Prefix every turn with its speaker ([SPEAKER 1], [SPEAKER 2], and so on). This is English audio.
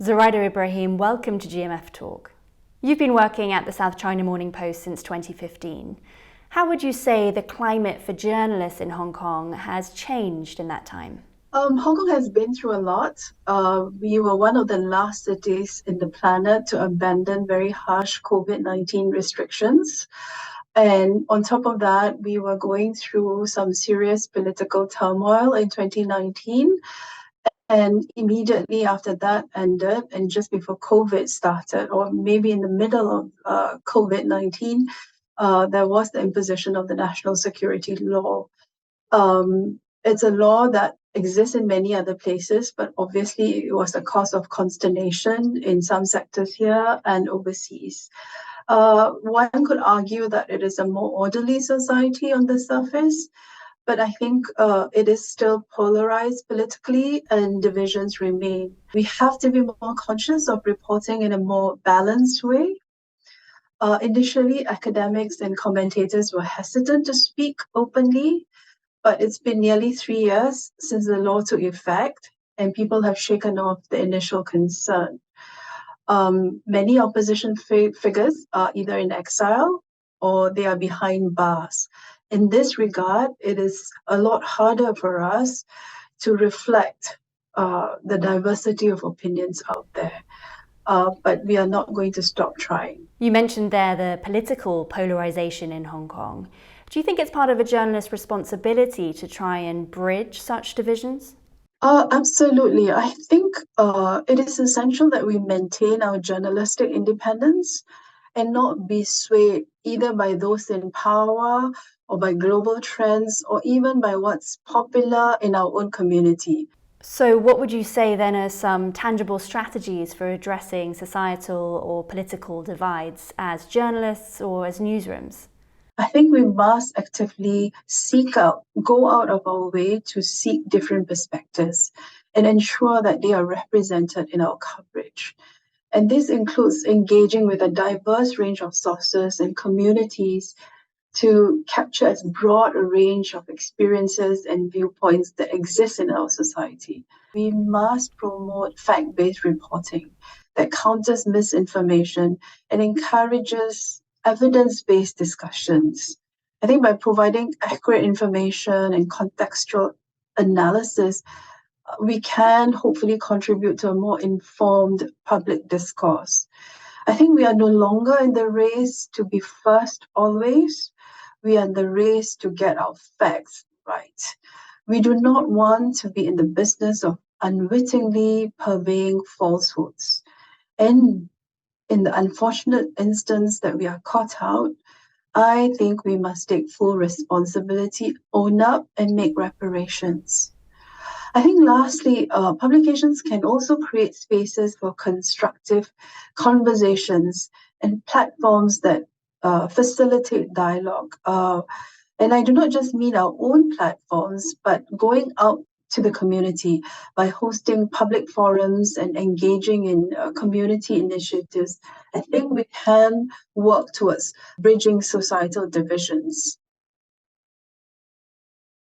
[SPEAKER 1] Zuraidah Ibrahim, welcome to GMF Talk. You've been working at the South China Morning Post since 2015. How would you say the climate for journalists in Hong Kong has changed in that time?
[SPEAKER 2] Hong Kong has been through a lot. We were one of the last cities in the planet to abandon very harsh COVID-19 restrictions. And on top of that, we were going through some serious political turmoil in 2019. And immediately after that ended, and just before COVID started, or maybe in the middle of COVID-19, there was the imposition of the national security law. It's a law that exists in many other places, but obviously it was a cause of consternation in some sectors here and overseas. One could argue that it is a more orderly society on the surface, but I think it is still polarized politically and divisions remain. We have to be more conscious of reporting in a more balanced way. Initially, academics and commentators were hesitant to speak openly, but it's been nearly 3 years since the law took effect, and people have shaken off the initial concern. Many opposition figures are either in exile or they are behind bars. In this regard, it is a lot harder for us to reflect the diversity of opinions out there. But we are not going to stop trying.
[SPEAKER 1] You mentioned there the political polarization in Hong Kong. Do you think it's part of a journalist's responsibility to try and bridge such divisions?
[SPEAKER 2] Absolutely. I think it is essential that we maintain our journalistic independence and not be swayed either by those in power or by global trends or even by what's popular in our own community.
[SPEAKER 1] So what would you say then are some tangible strategies for addressing societal or political divides as journalists or as newsrooms?
[SPEAKER 2] I think we must actively go out of our way to seek different perspectives and ensure that they are represented in our coverage. And this includes engaging with a diverse range of sources and communities to capture as broad a range of experiences and viewpoints that exist in our society. We must promote fact-based reporting that counters misinformation and encourages evidence-based discussions. I think by providing accurate information and contextual analysis, we can hopefully contribute to a more informed public discourse. I think we are no longer in the race to be first always. We are in the race to get our facts right. We do not want to be in the business of unwittingly purveying falsehoods. And in the unfortunate instance that we are caught out, I think we must take full responsibility, own up, and make reparations. I think lastly, publications can also create spaces for constructive conversations and platforms that facilitate dialogue. And I do not just mean our own platforms, but going out to the community by hosting public forums and engaging in community initiatives. I think we can work towards bridging societal divisions.